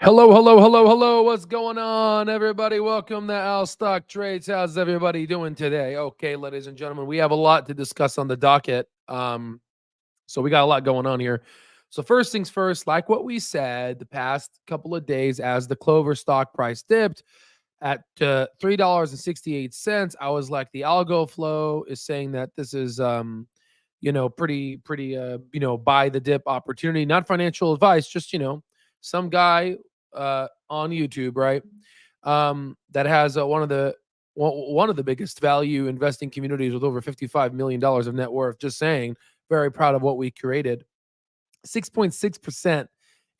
Hello, hello, hello, hello. What's going on, everybody? Welcome to Al Stock Trades. How's everybody doing today? Okay, ladies and gentlemen, we have a lot to discuss on the docket. So we got a lot going on here. So first things first, like what we said the past couple of days, as the Clover stock price dipped at $3.68, I was like, the algo flow is saying that this is pretty buy the dip opportunity, not financial advice, just some guy on YouTube, right? That has one of the biggest value investing communities with over $55 million of net worth. Just saying, very proud of what we created. 6.6%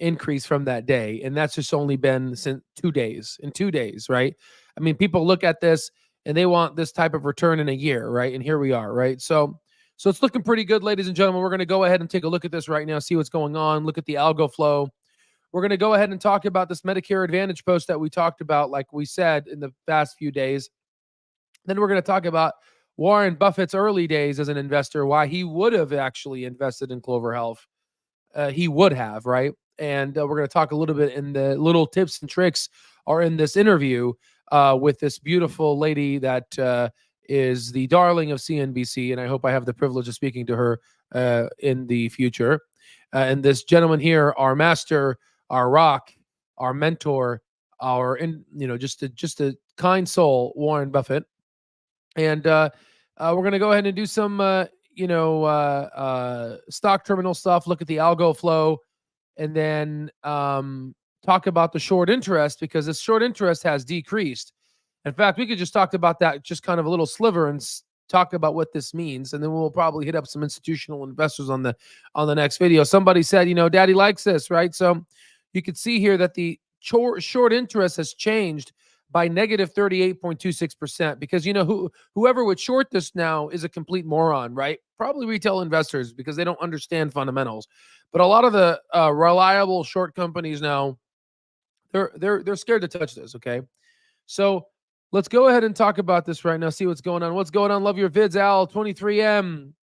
increase from that day, and that's just only been since 2 days. In 2 days, right? I mean, people look at this and they want this type of return in a year, right? And here we are, right? So it's looking pretty good, ladies and gentlemen. We're going to go ahead and take a look at this right now, see what's going on, look at the algo flow. We're going to go ahead and talk about this Medicare Advantage post that we talked about, like we said, in the past few days. Then we're going to talk about Warren Buffett's early days as an investor, why he would have actually invested in Clover Health. He would have, right? And we're going to talk a little bit, in the little tips and tricks are in this interview with this beautiful lady that is the darling of CNBC. And I hope I have the privilege of speaking to her in the future. And this gentleman here, our master, our rock, our mentor, just a kind soul, Warren Buffett. And we're going to go ahead and do some, stock terminal stuff, look at the algo flow, and then talk about the short interest, because the short interest has decreased. In fact, we could just talk about that, just kind of a little sliver, and talk about what this means, and then we'll probably hit up some institutional investors on the next video. Somebody said, Daddy likes this, right? So you can see here that the short interest has changed by negative 38.26%, because whoever would short this now is a complete moron, right? Probably retail investors, because they don't understand fundamentals. But a lot of the reliable short companies now, they're scared to touch this. Okay, so let's go ahead and talk about this right now. See what's going on. What's going on? Love your vids, Al. 23M.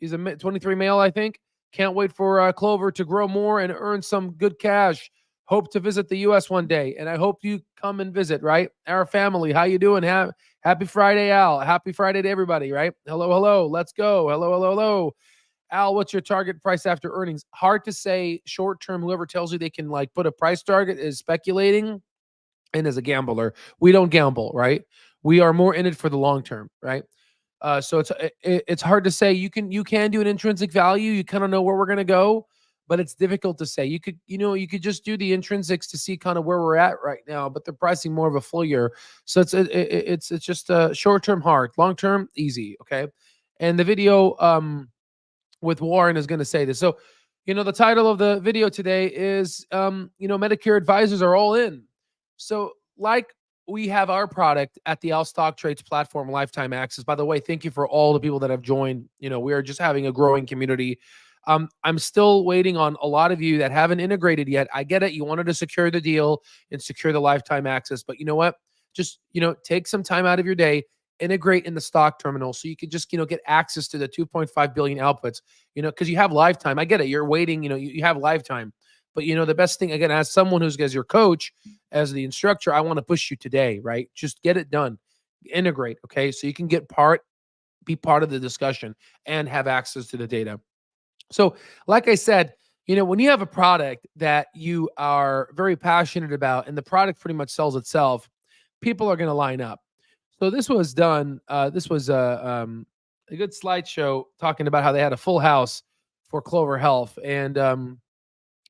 He's a 23 male, I think. Can't wait for Clover to grow more and earn some good cash. Hope to visit the U.S. one day, and I hope you come and visit, right? Our family, how you doing? Happy Friday, Al. Happy Friday to everybody, right? Hello, hello. Let's go. Hello, hello, hello. Al, what's your target price after earnings? Hard to say short term. Whoever tells you they can put a price target is speculating and is a gambler. We don't gamble, right? We are more in it for the long term, right? So it's hard to say. You can do an intrinsic value. You kind of know where we're going to go, but it's difficult to say. You could just do the intrinsics to see kind of where we're at right now, but they're pricing more of a full year. So it's just a short term hard, long term easy. Okay, and the video with Warren is going to say this. So the title of the video today is Medicare advisors are all in. So like we have our product at the Al Stock Trades platform, Lifetime Access. By the way, thank you for all the people that have joined. We are just having a growing community. I'm still waiting on a lot of you that haven't integrated yet. I get it. You wanted to secure the deal and secure the lifetime access, but you know what? Just, take some time out of your day, integrate in the stock terminal so you can just, get access to the 2.5 billion outputs, because you have lifetime. I get it. You're waiting, you have lifetime. But, the best thing, again, as someone who's as your coach, as the instructor, I want to push you today, right? Just get it done. Integrate, okay? So you can be part of the discussion and have access to the data. So, like I said, when you have a product that you are very passionate about and the product pretty much sells itself, people are going to line up. So this was done. This was a good slideshow talking about how they had a full house for Clover Health, and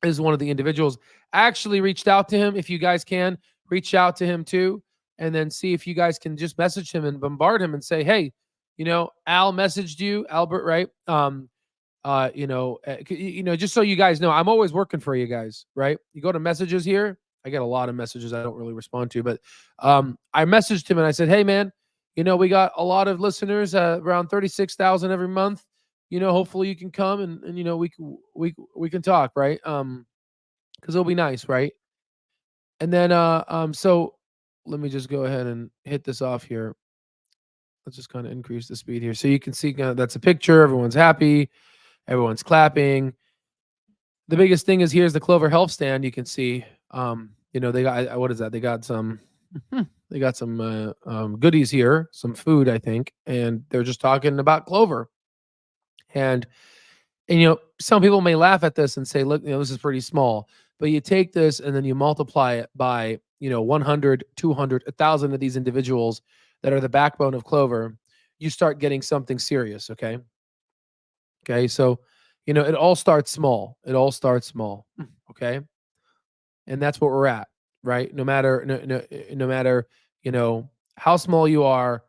is one of the individuals. I actually reached out to him. If you guys can, reach out to him too, and then see if you guys can just message him and bombard him and say, hey, Al messaged you, Albert, right? Just so you guys know, I'm always working for you guys, right? You go to messages here. I get a lot of messages I don't really respond to, but I messaged him and I said, hey, man, we got a lot of listeners, around 36,000 every month. Hopefully you can come and we can talk, right? Because it'll be nice, right? And then so let me just go ahead and hit this off here. Let's just kind of increase the speed here so you can see that's a picture. Everyone's happy, everyone's clapping. The biggest thing is here's the Clover Health stand. You can see They got, what is that? They got some they got some goodies here, some food, I think, and they're just talking about Clover. And some people may laugh at this and say, look, this is pretty small, but you take this and then you multiply it by 100, 200, 1,000 of these individuals that are the backbone of Clover. You start getting something serious. Okay, so it all starts small. Okay, and that's what we're at, right? No matter how small you are,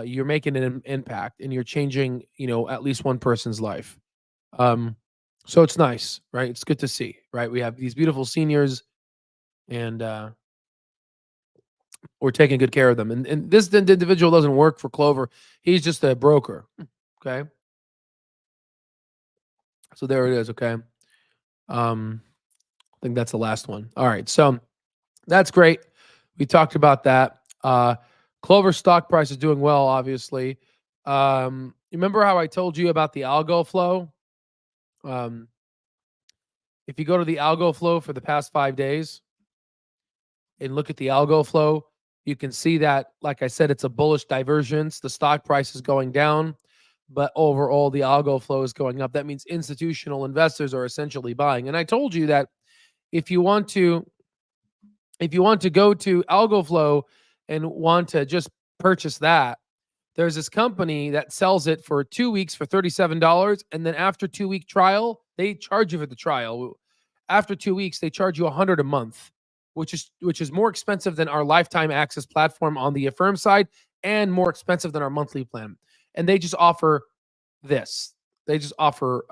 you're making an impact, and you're changing at least one person's life. So it's nice, right? It's good to see, right? We have these beautiful seniors, and we're taking good care of them. And this individual doesn't work for Clover; he's just a broker. Okay, so there it is. Okay, I think that's the last one. All right, so that's great. We talked about that. Clover stock price is doing well, obviously. Remember how I told you about the algo flow? If you go to the algo flow for the past 5 days and look at the algo flow, you can see that, like I said, it's a bullish divergence. The stock price is going down, but overall the algo flow is going up. That means institutional investors are essentially buying. And I told you that if you want to go to algo flow and want to just purchase that, there's this company that sells it for 2 weeks for $37, and then after 2-week trial, they charge you for the trial. After 2 weeks, they charge you $100 a month, which is more expensive than our lifetime access platform on the Affirm side, and more expensive than our monthly plan. And they just offer this. They just offer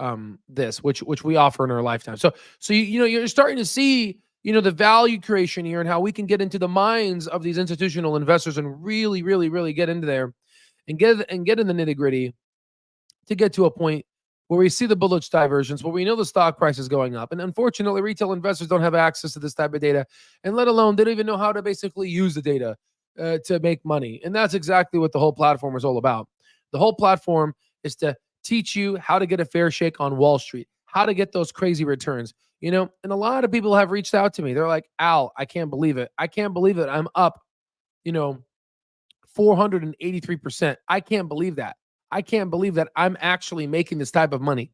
this, which we offer in our lifetime. So you're starting to see the value creation here and how we can get into the minds of these institutional investors and really, really, really get into there and get in the nitty-gritty to get to a point where we see the bullish divergence, where we know the stock price is going up. And unfortunately, retail investors don't have access to this type of data, and let alone they don't even know how to basically use the data to make money. And that's exactly what the whole platform is all about. The whole platform is to teach you how to get a fair shake on Wall Street, how to get those crazy returns. And a lot of people have reached out to me. They're like, Al, I can't believe it. I can't believe it. I'm up, 483%. I can't believe that. I can't believe that I'm actually making this type of money.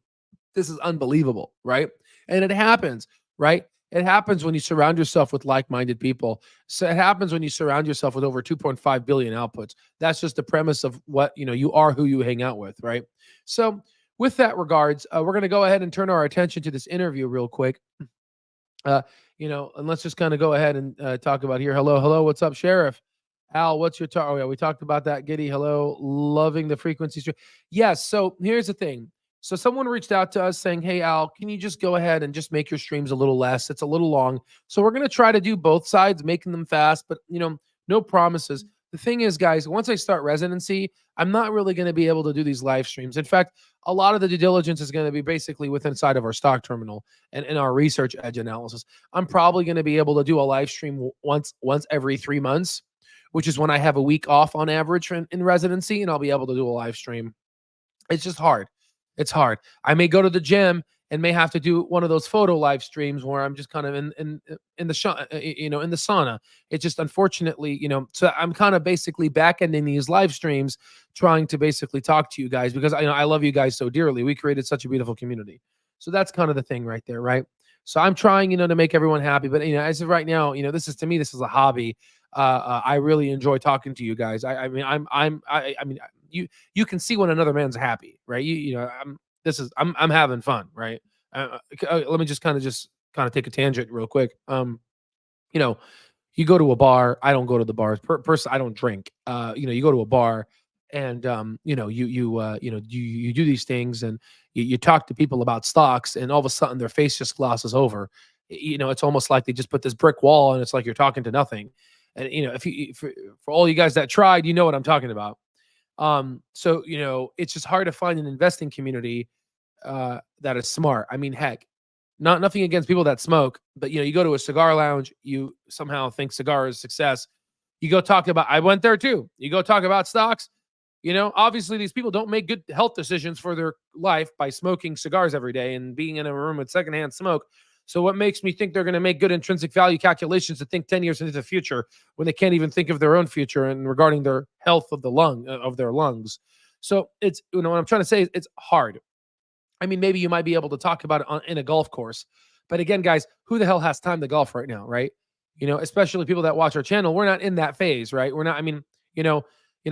This is unbelievable, right? And it happens, right? It happens when you surround yourself with like-minded people. So it happens when you surround yourself with over 2.5 billion outputs. That's just the premise of what, you are who you hang out with, right? So with that regards, we're going to go ahead and turn our attention to this interview real quick. And let's just kind of go ahead and talk about here. Hello. What's up, Sheriff? Al, what's your Oh, yeah, we talked about that. Giddy, hello. Loving the frequency. Yes. So here's the thing. So someone reached out to us saying, hey, Al, can you just go ahead and just make your streams a little less? It's a little long. So we're going to try to do both sides, making them fast, but, no promises. The thing is, guys, once I start residency, I'm not really going to be able to do these live streams. In fact, a lot of the due diligence is going to be basically within inside of our stock terminal and in our research edge analysis. I'm probably going to be able to do a live stream once every 3 months, which is when I have a week off on average in residency, and I'll be able to do a live stream. It's just hard. It's hard. I may go to the gym and may have to do one of those photo live streams where I'm just kind of in the in the sauna. It's just unfortunately, so I'm kind of basically back ending these live streams, trying to basically talk to you guys because I love you guys so dearly. We created such a beautiful community. So that's kind of the thing right there, right? So I'm trying, to make everyone happy, but as of right now, this is a hobby. I really enjoy talking to you guys. I mean, you can see when another man's happy, right? I'm having fun, right? Let me just kind of take a tangent real quick. You go to a bar. I don't go to the bars. I don't drink. You go to a bar, and you do these things, and you talk to people about stocks, and all of a sudden their face just glosses over. It's almost like they just put this brick wall, and it's like you're talking to nothing. And for all you guys that tried, you know what I'm talking about. So it's just hard to find an investing community that is smart. I mean, heck, nothing against people that smoke, but you go to a cigar lounge, you somehow think cigar is success. You go talk about, I went there too. You go talk about stocks. Obviously these people don't make good health decisions for their life by smoking cigars every day and being in a room with secondhand smoke. So what makes me think they're going to make good intrinsic value calculations to think 10 years into the future when they can't even think of their own future and regarding their health of their lungs? So it's, what I'm trying to say is it's hard. I mean, maybe you might be able to talk about it in a golf course, but again, guys, who the hell has time to golf right now, right? Especially people that watch our channel, we're not in that phase, right? We're not. I mean,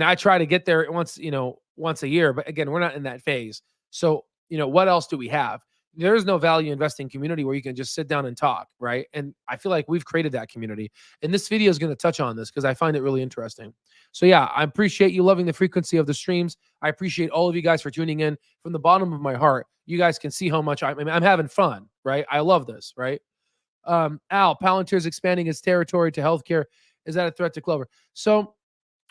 I try to get there once a year, but again, we're not in that phase. So, what else do we have? There is no value investing community where you can just sit down and talk, right? And I feel like we've created that community. And this video is going to touch on this because I find it really interesting. So yeah, I appreciate you loving the frequency of the streams. I appreciate all of you guys for tuning in from the bottom of my heart. You guys can see how much I'm having fun, right? I love this, right? Al, Palantir is expanding its territory to healthcare. Is that a threat to Clover? So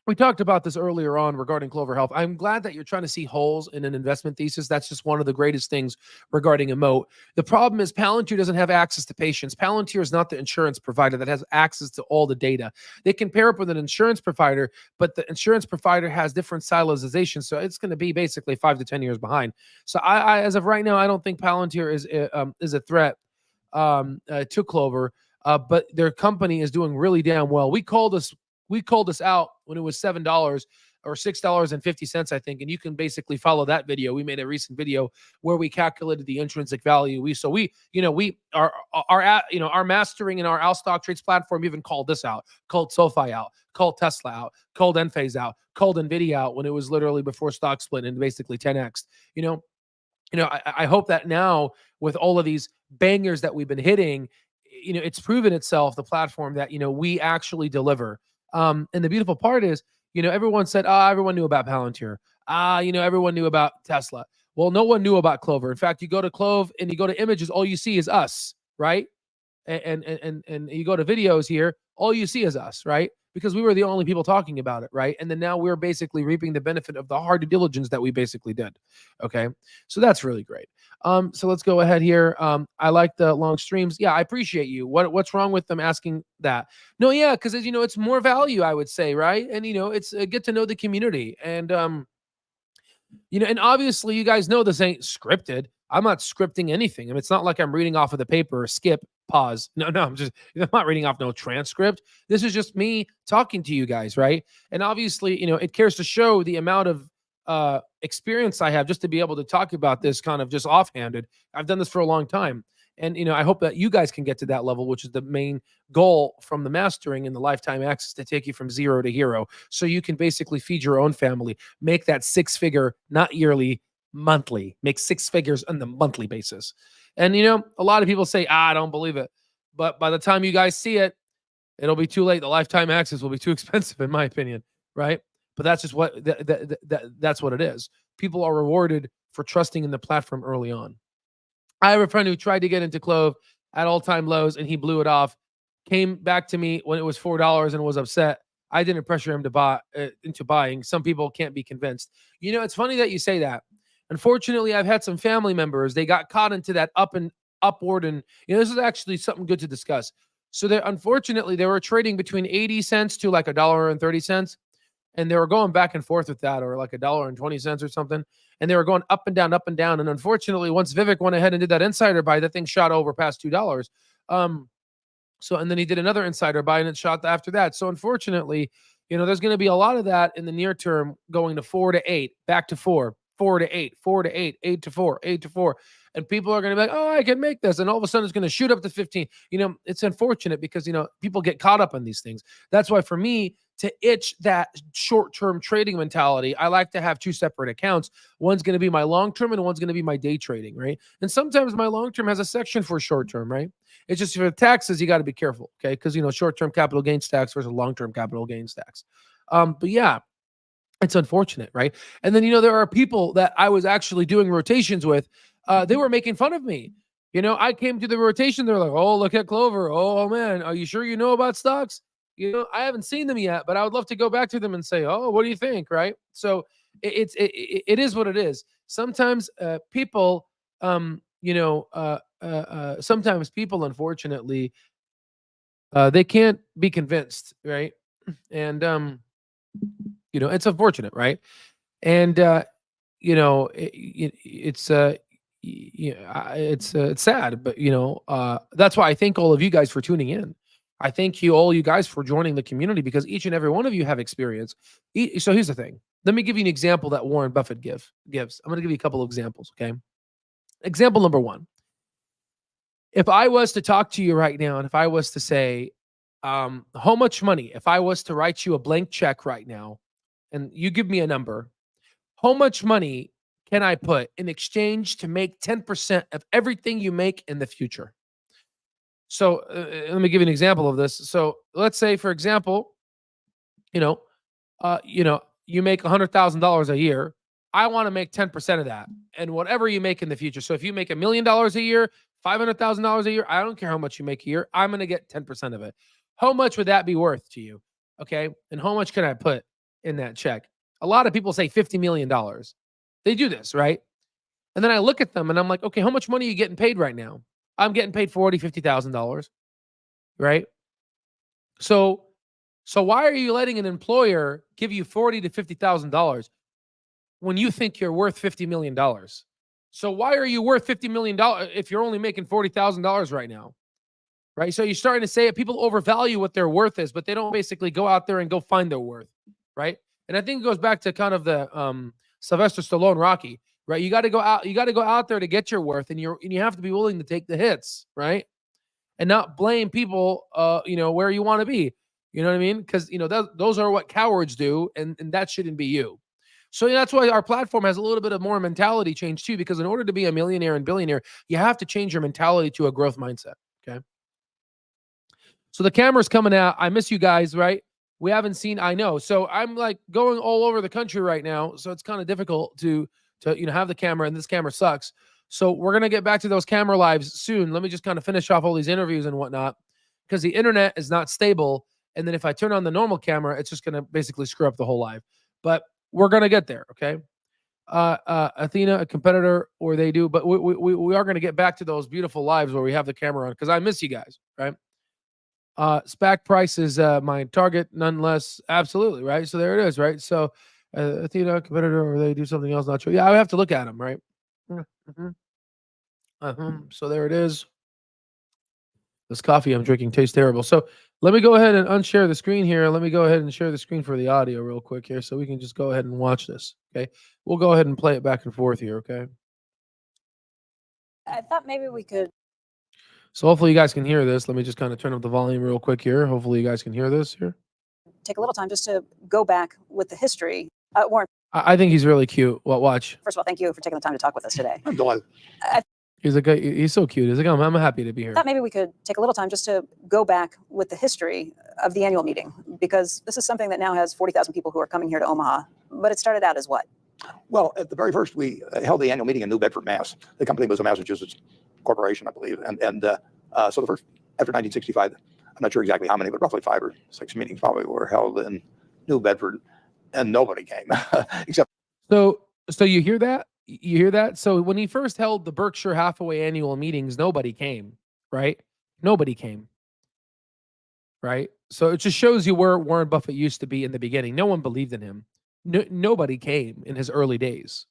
we talked about this earlier on regarding Clover Health. I'm glad that you're trying to see holes in an investment thesis. That's just one of the greatest things regarding a moat. The problem is Palantir doesn't have access to patients. Palantir is not the insurance provider that has access to all the data. They can pair up with an insurance provider, but the insurance provider has different silozization, so it's going to be basically 5 to 10 years behind. So I as of right now, I don't think Palantir is a threat to Clover, but their company is doing really damn well. We called this out when it was $7 or $6.50, I think. And you can basically follow that video. We made a recent video where we calculated the intrinsic value. Our mastering and our Al Stock Trades platform even called this out, called SoFi out, called Tesla out, called Enphase out, called Nvidia out when it was literally before stock split and basically 10x. I hope that now with all of these bangers that we've been hitting, it's proven itself, the platform that, we actually deliver. And the beautiful part is, everyone said, everyone knew about Palantir. Everyone knew about Tesla. Well, no one knew about Clover. In fact, you go to Clove and you go to images, all you see is us, right? And you go to videos here, all you see is us, right? Because we were the only people talking about it, right? And then now we're basically reaping the benefit of the hard due diligence that we basically did. Okay, so that's really great. So let's go ahead here. I like the long streams. Yeah, I appreciate you. What's wrong with them asking that? No, yeah, because it's more value, I would say, right? And it's get to know the community, and and obviously you guys know this ain't scripted. I'm not scripting anything. I mean, it's not like I'm reading off of the paper, skip, pause. No, I'm not reading off no transcript. This is just me talking to you guys, right? And obviously, it cares to show the amount of experience I have just to be able to talk about this kind of just offhanded. I've done this for a long time. And, I hope that you guys can get to that level, which is the main goal from the mastering and the lifetime access to take you from zero to hero. So you can basically feed your own family, make that 6-figure, not yearly, monthly, make 6 figures on the monthly basis. And, a lot of people say, I don't believe it. But by the time you guys see it, it'll be too late. The lifetime access will be too expensive, in my opinion. Right. But that's just what that's what it is. People are rewarded for trusting in the platform early on. I have a friend who tried to get into Clove at all-time lows and he blew it off. Came back to me when it was $4 and was upset. I didn't pressure him to buy into buying. Some people can't be convinced. It's funny that you say that. Unfortunately, I've had some family members. They got caught into that upward, and this is actually something good to discuss. So unfortunately, they were trading between 80 cents to like $1.30, and they were going back and forth with that, or like $1.20 or something. And they were going up and down, up and down. And unfortunately, once Vivek went ahead and did that insider buy, that thing shot over past $2. And then he did another insider buy and it shot after that. So unfortunately, there's going to be a lot of that in the near term, going to 4 to 8, back to 4, 4 to 8, 4 to 8, 8 to 4, 8 to 4. And people are going to be like, oh, I can make this. And all of a sudden it's going to shoot up to 15. It's unfortunate because, people get caught up on these things. That's why for me, to itch that short-term trading mentality, I like to have 2 separate accounts. One's going to be my long-term and one's going to be my day trading, right? And sometimes my long-term has a section for short-term, right? It's just for the taxes, you got to be careful, okay? Because, short-term capital gains tax versus long-term capital gains tax. But yeah, it's unfortunate, right? And then, there are people that I was actually doing rotations with. They were making fun of me. I came to the rotation. They're like, oh, look at Clover. Oh, man, are you sure you know about stocks? I haven't seen them yet, but I would love to go back to them and say, oh, what do you think? Right. So it is what it is. Sometimes people, sometimes people, unfortunately, they can't be convinced. Right. And, it's unfortunate. Right. And, it's it's sad, but that's why I thank all of you guys for tuning in. I thank all you guys for joining the community, because each and every one of you have experience. So here's the thing. Let me give you an example that Warren Buffett gives. I'm going to give you a couple of examples. Okay. Example number one. If I was to talk to you right now, and if I was to say, how much money, if I was to write you a blank check right now, and you give me a number, how much money can I put in exchange to make 10% of everything you make in the future? So let me give you an example of this. So let's say, for example, you make $100,000 a year. I want to make 10% of that, and whatever you make in the future. So if you make $1 million a year, $500,000 a year, I don't care how much you make a year, I'm going to get 10% of it. How much would that be worth to you? Okay. And how much can I put in that check? A lot of people say $50 million. They do this, right? And then I look at them and I'm like, okay, how much money are you getting paid right now? I'm getting paid $40,000, $50,000, right? So why are you letting an employer give you $40,000 to $50,000 when you think you're worth $50 million? So why are you worth $50 million if you're only making $40,000 right now? Right? So you're starting to say it. People overvalue what their worth is, but they don't basically go out there and go find their worth, right? And I think it goes back to kind of the Sylvester Stallone Rocky, right? You got to go out. You got to go out there to get your worth, and you have to be willing to take the hits, right? And not blame people, where you want to be. You know what I mean? Because those are what cowards do, and that shouldn't be you. So that's why our platform has a little bit of more mentality change too. Because in order to be a millionaire and billionaire, you have to change your mentality to a growth mindset. Okay. So the camera's coming out. I miss you guys, right? We haven't seen. I know. So I'm like going all over the country right now. So it's kind of difficult to have the camera, and this camera sucks. So we're going to get back to those camera lives soon. Let me just kind of finish off all these interviews and whatnot, because the internet is not stable. And then if I turn on the normal camera, it's just going to basically screw up the whole live. But we're going to get there. Okay. Athena, a competitor, or they do, but we are going to get back to those beautiful lives where we have the camera on, because I miss you guys. Right. SPAC price is my target nonetheless. Absolutely. Right. So there it is. Right. So Athena, competitor, or they do something else. Not sure. Yeah. I have to look at them. Right. So there it is. This coffee I'm drinking tastes terrible. So let me go ahead and unshare the screen here. Let me go ahead and share the screen for the audio real quick here, so we can just go ahead and watch this. Okay. We'll go ahead and play it back and forth here. Okay. I thought maybe we could. So hopefully you guys can hear this. Let me just kind of turn up the volume real quick here. Hopefully you guys can hear this here. Take a little time just to go back with the history. Warren. I think he's really cute. Well, watch. First of all, thank you for taking the time to talk with us today. I'm delighted. He's a guy. He's so cute. He's like, I'm happy to be here. I thought maybe we could take a little time just to go back with the history of the annual meeting, because this is something that now has 40,000 people who are coming here to Omaha. But it started out as what? Well, at the very first, we held the annual meeting in New Bedford, Mass. The company was a Massachusetts corporation, I believe. So the first, after 1965, I'm not sure exactly how many, but roughly 5 or 6 meetings probably were held in New Bedford, and nobody came except. So you hear that? You hear that? So when he first held the Berkshire Hathaway annual meetings, nobody came, right? Nobody came, right? So it just shows you where Warren Buffett used to be in the beginning. No one believed in him. Nobody came in his early days.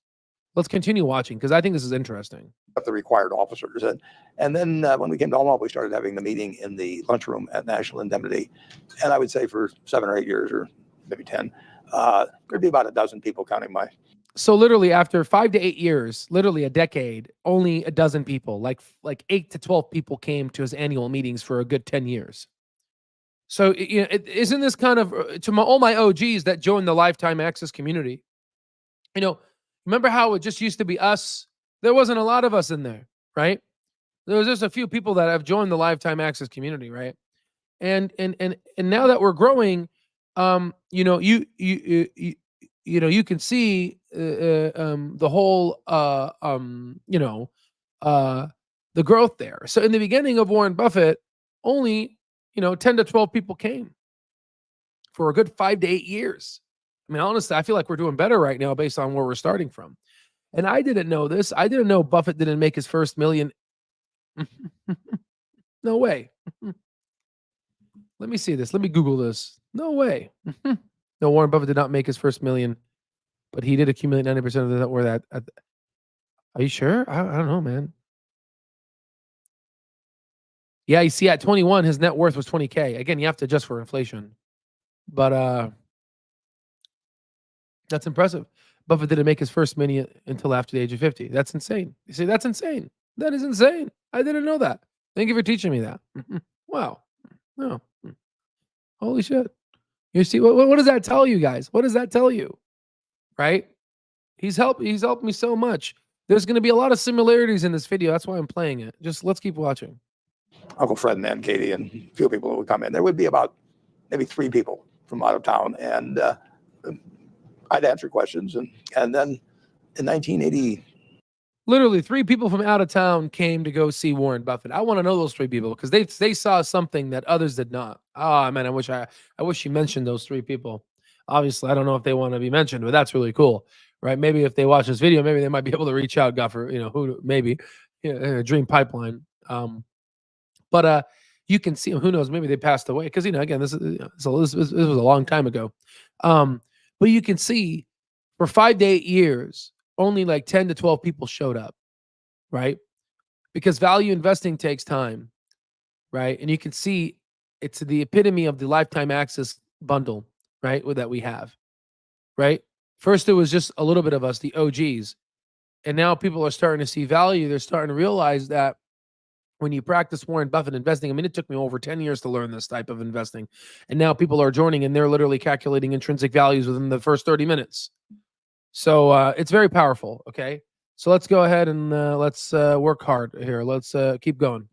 Let's continue watching, because I think this is interesting. The required officers. And then when we came to Omaha, we started having the meeting in the lunchroom at National Indemnity. And I would say for 7 or 8 years, or maybe 10, there'd be about a dozen people counting my. So literally after 5 to 8 years, literally a decade, only a dozen people, like 8 to 12 people came to his annual meetings for a good 10 years. So, isn't this kind of, all my OGs that joined the Lifetime Access community, remember how it just used to be us? There wasn't a lot of us in there, right? There was just a few people that have joined the Lifetime Access community, right? And now that we're growing, you can see the whole the growth there. So in the beginning of Warren Buffett, only 10 to 12 people came for a good 5 to 8 years. I mean, honestly, I feel like we're doing better right now based on where we're starting from. And I didn't know this. I didn't know Buffett didn't make his first million. No way. Let me see this. Let me Google this. No way. No, Warren Buffett did not make his first million, but he did accumulate 90% of the net worth. Are you sure? I don't know, man. Yeah, you see, at 21, his net worth was 20K. Again, you have to adjust for inflation, but that's impressive. Buffett didn't make his first mini until after the age of 50. That's insane. You see, that's insane. That is insane. I didn't know that. Thank you for teaching me that. Wow. No. Holy shit. You see, what does that tell you guys? What does that tell you? Right? He's helped me so much. There's going to be a lot of similarities in this video. That's why I'm playing it. Just let's keep watching. Uncle Fred and Aunt Katie and a few people that would come in. There would be about maybe 3 people from out of town, and I'd answer questions. And then in 1980, literally 3 people from out of town came to go see Warren Buffett. I want to know those 3 people because they saw something that others did not. Oh man, I wish you mentioned those 3 people. Obviously, I don't know if they want to be mentioned, but that's really cool, right? Maybe if they watch this video, maybe they might be able to reach out. God for who maybe dream pipeline. But you can see, who knows, maybe they passed away because again, this was a long time ago. But you can see for 5 to 8 years, only like 10 to 12 people showed up, right? Because value investing takes time, right? And you can see it's the epitome of the lifetime access bundle, right? That we have, right? First, it was just a little bit of us, the OGs. And now people are starting to see value. They're starting to realize that when you practice Warren Buffett investing, I mean, it took me over 10 years to learn this type of investing. And now people are joining and they're literally calculating intrinsic values within the first 30 minutes. So it's very powerful. Okay. So let's go ahead and let's work hard here. Let's keep going.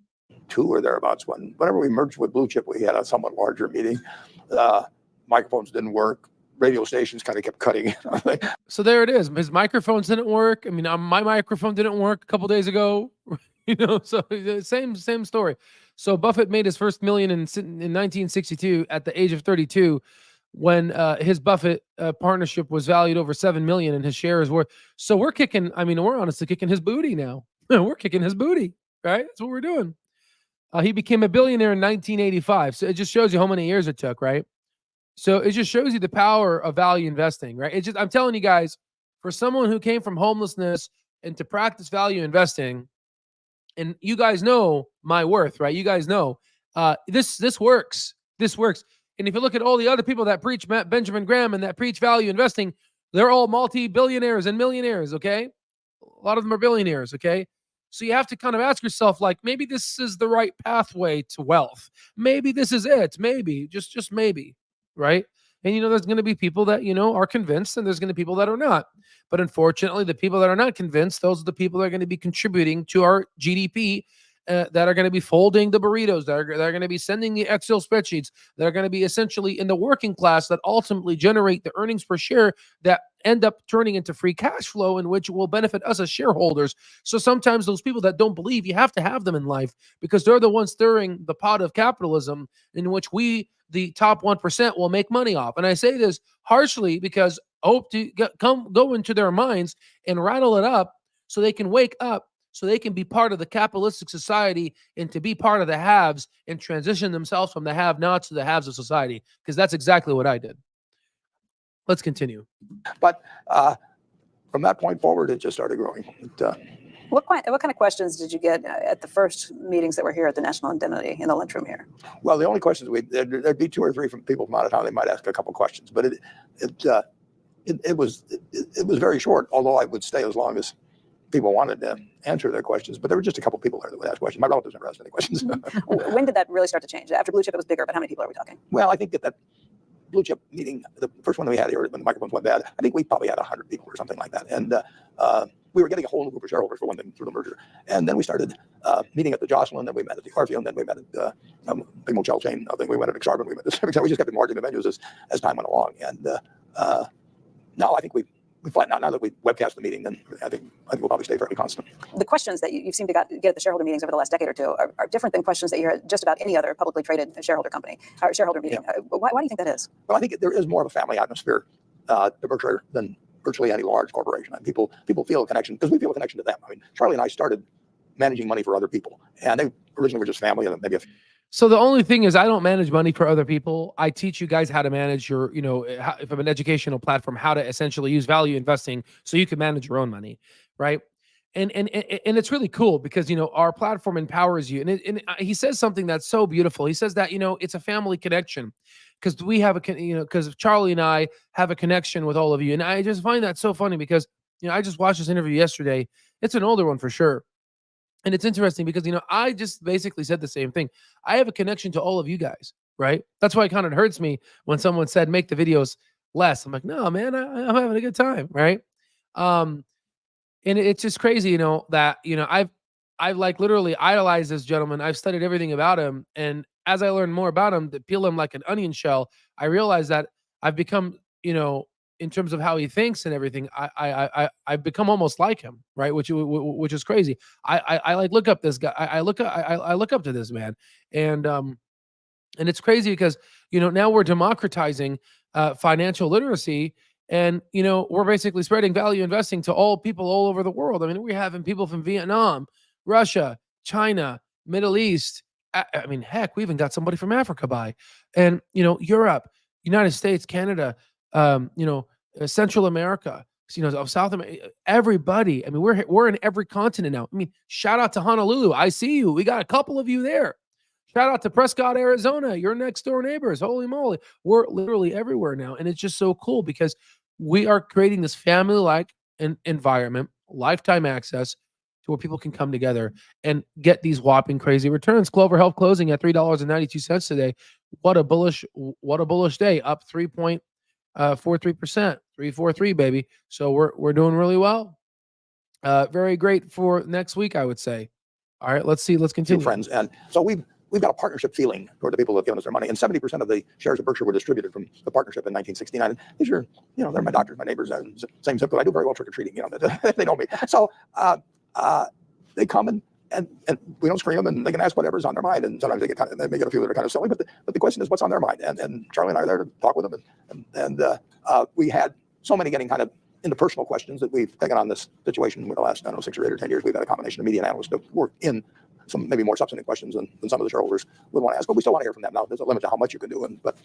2 or thereabouts. Whenever we merged with Blue Chip, we had a somewhat larger meeting. Microphones didn't work. Radio stations kind of kept cutting. So there it is. His microphones didn't work. I mean, my microphone didn't work a couple days ago. So same story. So Buffett made his first million in 1962 at the age of 32, when his Buffett partnership was valued over $7 million and his shares were. So we're kicking. I mean, we're honestly kicking his booty now. We're kicking his booty, right? That's what we're doing. He became a billionaire in 1985. So it just shows you how many years it took, right? So it just shows you the power of value investing, right? I'm telling you guys, for someone who came from homelessness and to practice value investing, and you guys know my worth, right? You guys know this works. This works. And if you look at all the other people that preach Benjamin Graham and that preach value investing, they're all multi-billionaires and millionaires, okay? A lot of them are billionaires, okay? So you have to kind of ask yourself, like, maybe this is the right pathway to wealth. Maybe this is it. Maybe, just maybe, right? And, there's going to be people that, are convinced, and there's going to be people that are not. But unfortunately, the people that are not convinced, those are the people that are going to be contributing to our GDP, that are going to be folding the burritos, that are going to be sending the Excel spreadsheets, that are going to be essentially in the working class, that ultimately generate the earnings per share that end up turning into free cash flow, in which will benefit us as shareholders. So sometimes those people that don't believe, you have to have them in life, because they're the ones stirring the pot of capitalism in which we, the top 1%, will make money off. And I say this harshly because I hope to go into their minds and rattle it up so they can wake up, so they can be part of the capitalistic society and to be part of the haves and transition themselves from the have-nots to the haves of society, because that's exactly what I did. Let's continue. But from that point forward, it just started growing. What kind of questions did you get at the first meetings that were here at the National Indemnity in the lunchroom here? Well, the only questions there'd be 2 or 3 from people from out of town. They might ask a couple questions, but it was very short. Although I would stay as long as people wanted to answer their questions, but there were just a couple people there that would ask questions. My relatives never asked any questions. When did that really start to change? After Blue Chip, it was bigger, but how many people are we talking? Well, I think that Blue Chip meeting, the first one that we had here when the microphones went bad, I think we probably had 100 people or something like that. And we were getting a whole new group of shareholders, for one thing, through the merger. And then we started meeting at the Jocelyn, then we met at the Garfield, then we met at Big Motel Chain, then we went at Exarban, we met at we just kept enlarging the venues as time went along. And now I think we flattened out. Now that we webcast the meeting, then I think we'll probably stay fairly constant. The questions that you seem to get at the shareholder meetings over the last decade or two are different than questions that you hear at just about any other publicly traded shareholder company or shareholder meeting. Yeah. Why do you think that is? Well, I think there is more of a family atmosphere to Berkshire than virtually any large corporation. I mean, people feel a connection, because we feel a connection to them. I mean, Charlie and I started managing money for other people, and they originally were just family, and maybe So the only thing is, I don't manage money for other people. I teach you guys how to manage your, from an educational platform, how to essentially use value investing so you can manage your own money, right? and it's really cool because, you know, our platform empowers you. And he says something that's so beautiful. He says that, you know, it's a family connection because we have because Charlie and I have a connection with all of you. And I just find that so funny because, you know, I just watched this interview yesterday. It's an older one for sure. And it's interesting because, you know, I just basically said the same thing. I have a connection to all of you guys, right? That's why it kind of hurts me when someone said, make the videos less. I'm like, no, man, I'm having a good time, right? And it's just crazy, you know, that, you know, I've like literally idolized this gentleman. I've studied everything about him. And as I learn more about him, to peel him like an onion shell, I realize that I've become, you know, in terms of how he thinks and everything, I've become almost like him, right? Which is crazy. I like look up this guy. I look up to this man, and it's crazy because, you know, now we're democratizing financial literacy, and, you know, we're basically spreading value investing to all people all over the world. I mean, we're having people from Vietnam, Russia, China, Middle East. I mean, heck, we even got somebody from Africa by, and, you know, Europe, United States, Canada, you know, Central America, you know, of South America, everybody. I mean, we're in every continent now. I mean, shout out to Honolulu. I see you. We got a couple of you there. Shout out to Prescott, Arizona, your next door neighbors. Holy moly. We're literally everywhere now. And it's just so cool because we are creating this family-like environment, lifetime access to where people can come together and get these whopping crazy returns. Clover Health closing at $3.92 today. What a bullish day, up 3.43%, 343, baby. So we're doing really well. Very great for next week, I would say. All right, let's continue. Friends, and so we've got a partnership feeling toward the people who have given us their money, and 70% of the shares of Berkshire were distributed from the partnership in 1969. And these are, you know, they're my doctors, my neighbors, same zip code. I do very well trick or treating, you know, they know me. So they come and we don't screen them, and they can ask whatever's on their mind. And sometimes they may get a few that are kind of silly, but the question is what's on their mind. And Charlie and I are there to talk with them. And we had so many getting kind of into personal questions that we've taken on this situation with the last, I don't know, 6 or 8 or 10 years. We've had a combination of media and analysts to work in some maybe more substantive questions than some of the shareholders would want to ask, but we still want to hear from them. Now, there's a limit to how much you can do, but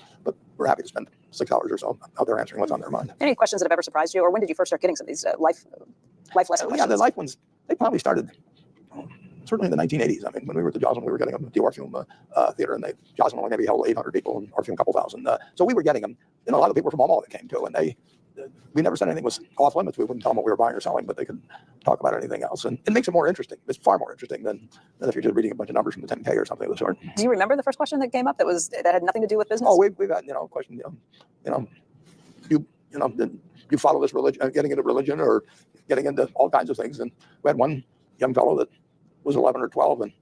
we're happy to spend 6 hours or so out there answering what's on their mind. Any questions that have ever surprised you, or when did you first start getting some of these life lesson questions? Yeah, the life ones, they probably started certainly in the 1980s. I mean, when we were at the Joslin, we were getting them at the Orpheum Theater, and Joslin only maybe held 800 people, and Orpheum a couple thousand. So we were getting them. You know, a lot of people from Omaha that came too, and we never said anything was off limits. We wouldn't tell them what we were buying or selling, but they could talk about anything else. And it makes it more interesting. It's far more interesting than if you're just reading a bunch of numbers from the 10K or something of the sort. Do you remember the first question that came up that had nothing to do with business? Oh, we've had, you know, question, you follow this religion, getting into religion or getting into all kinds of things. And we had one young fellow that was 11 or 12, and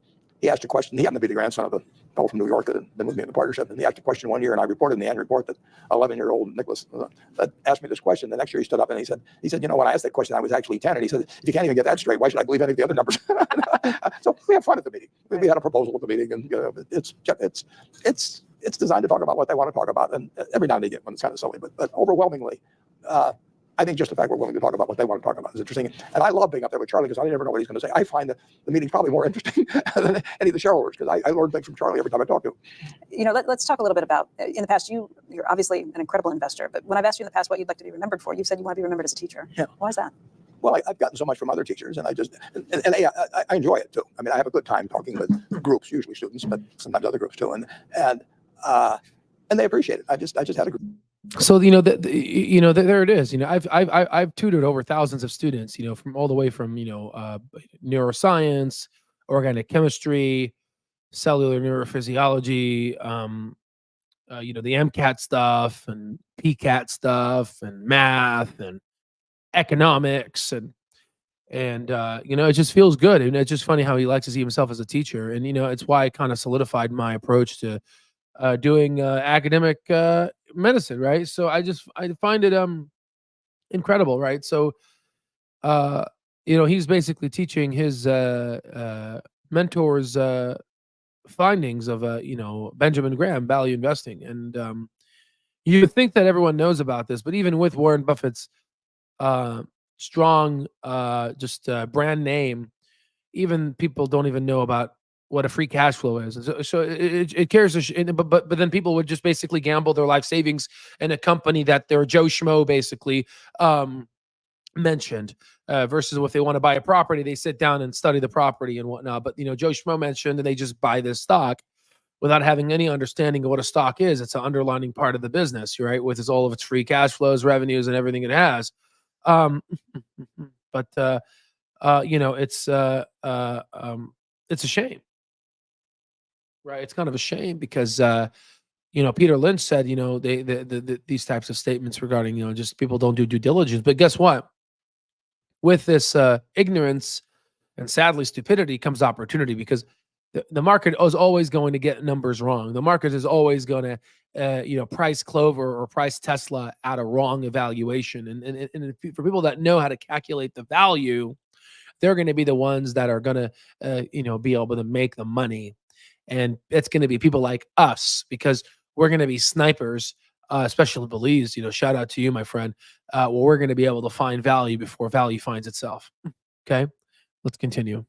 he asked a question. He happened to be the grandson of a fellow from New York that had been with me in the partnership, and he asked a question one year, and I reported in the annual report that 11-year-old Nicholas asked me this question. The next year he stood up and he said, you know, when I asked that question, I was actually 10. And he said, if you can't even get that straight, why should I believe any of the other numbers? So we have fun at the meeting. We had a proposal at the meeting, and it's designed to talk about what they want to talk about. And every now and again, when it's kind of silly, but overwhelmingly, I think just the fact we're willing to talk about what they want to talk about is interesting. And I love being up there with Charlie because I never know what he's going to say. I find that the meeting's probably more interesting than any of the shareholders because I learn things from Charlie every time I talk to him. You know, let's talk a little bit about, in the past, you're obviously an incredible investor, but when I've asked you in the past what you'd like to be remembered for, you've said you want to be remembered as a teacher. Yeah. Why is that? Well, I've gotten so much from other teachers, and I enjoy it too. I mean, I have a good time talking with groups, usually students, but sometimes other groups too, and they appreciate it. I just had a group. So, you know, there it is. You know, I've tutored over thousands of students, you know, from all the way from, you know, neuroscience, organic chemistry, cellular neurophysiology, you know, the MCAT stuff and PCAT stuff and math and economics and you know, it just feels good. And it's just funny how he likes to see himself as a teacher. And, you know, it's why I kind of solidified my approach to doing academic medicine, right? So I find it incredible, right? So you know, he's basically teaching his mentors findings of you know, Benjamin Graham, value investing. And you think that everyone knows about this, but even with Warren Buffett's strong brand name, even people don't even know about what a free cash flow is. And so it cares, but then people would just basically gamble their life savings in a company that they're Joe Schmo basically mentioned versus if they want to buy a property, they sit down and study the property and whatnot. But, Joe Schmo mentioned that they just buy this stock without having any understanding of what a stock is. It's an underlining part of the business, right? With all of its free cash flows, revenues, and everything it has. But it's a shame, right? It's kind of a shame because Peter Lynch said, these types of statements regarding, just people don't do due diligence. But guess what? With this ignorance and sadly stupidity comes opportunity, because the market is always going to get numbers wrong. The market is always going to, price Clover or price Tesla at a wrong evaluation. And for people that know how to calculate the value, they're going to be the ones that are going to, be able to make the money. And it's going to be people like us, because we're going to be snipers, especially Belize. Shout out to you, my friend. Well, we're going to be able to find value before value finds itself. Okay, let's continue.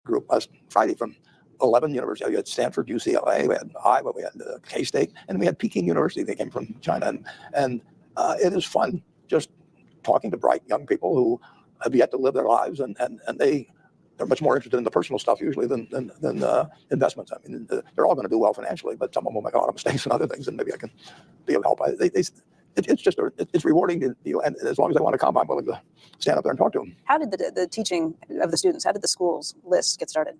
Group last Friday from 11 universities. We had Stanford, UCLA, we had Iowa, we had K-State, and we had Peking University. They came from China. And it is fun just talking to bright young people who have yet to live their lives, and they're much more interested in the personal stuff usually than investments. I mean, they're all going to do well financially, but some of them will make a lot of mistakes and other things, and maybe I can be of help. It's rewarding to you, and as long as they want to come, I'm willing to stand up there and talk to them. How did the teaching of the students, how did the school's list get started?